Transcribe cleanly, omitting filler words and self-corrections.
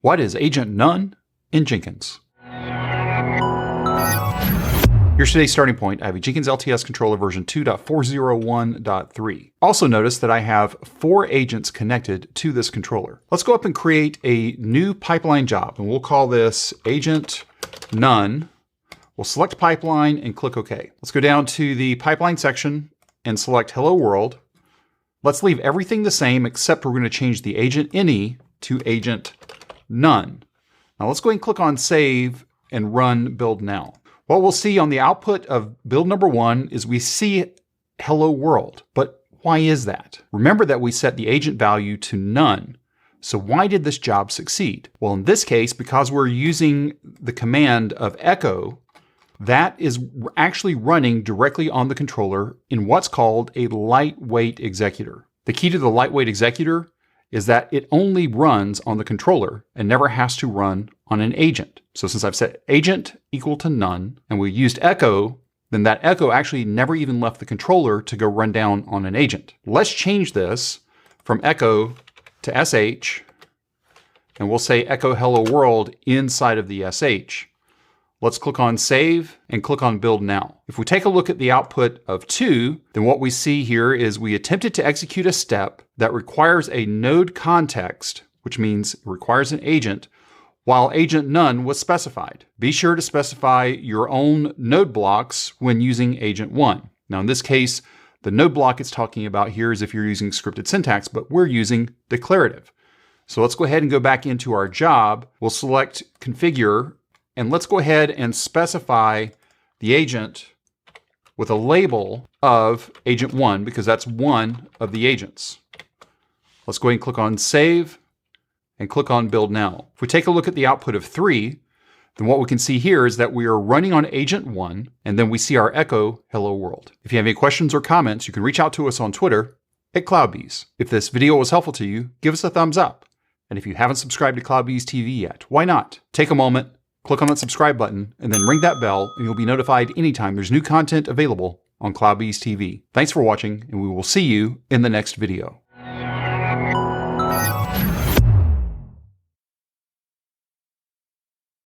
What is agent none in Jenkins? Here's today's starting point. I have a Jenkins LTS controller version 2.401.3. Also notice that I have 4 agents connected to this controller. Let's go up and create a new pipeline job, and we'll call this agent none. We'll select pipeline and click OK. Let's go down to the pipeline section and select Hello World. Let's leave everything the same except we're going to change the agent any to agent none. Now let's go ahead and click on Save and run Build Now. What we'll see on the output of build number 1 is we see Hello World. But why is that? Remember that we set the agent value to none. So why did this job succeed? Well, in this case, because we're using the command of echo, that is actually running directly on the controller in what's called a lightweight executor. The key to the lightweight executor is that it only runs on the controller and never has to run on an agent. So since I've set agent equal to none and we used echo, then that echo actually never even left the controller to go run down on an agent. Let's change this from echo to sh, and we'll say echo hello world inside of the sh. Let's click on Save and click on Build Now. If we take a look at the output of 2, then what we see here is we attempted to execute a step that requires a node context, which means it requires an agent, while agent none was specified. Be sure to specify your own node blocks when using agent 1. Now in this case, the node block it's talking about here is if you're using scripted syntax, but we're using declarative. So let's go ahead and go back into our job. We'll select Configure, and let's go ahead and specify the agent with a label of agent 1 because that's one of the agents. Let's go ahead and click on Save and click on Build Now. If we take a look at the output of 3, then what we can see here is that we are running on agent 1, and then we see our echo hello world. If you have any questions or comments, you can reach out to us on Twitter at CloudBees. If this video was helpful to you, give us a thumbs up. And if you haven't subscribed to CloudBees TV yet, why not? Take a moment, click on that subscribe button, and then ring that bell, and you'll be notified anytime there's new content available on CloudBees TV. Thanks for watching, and we will see you in the next video.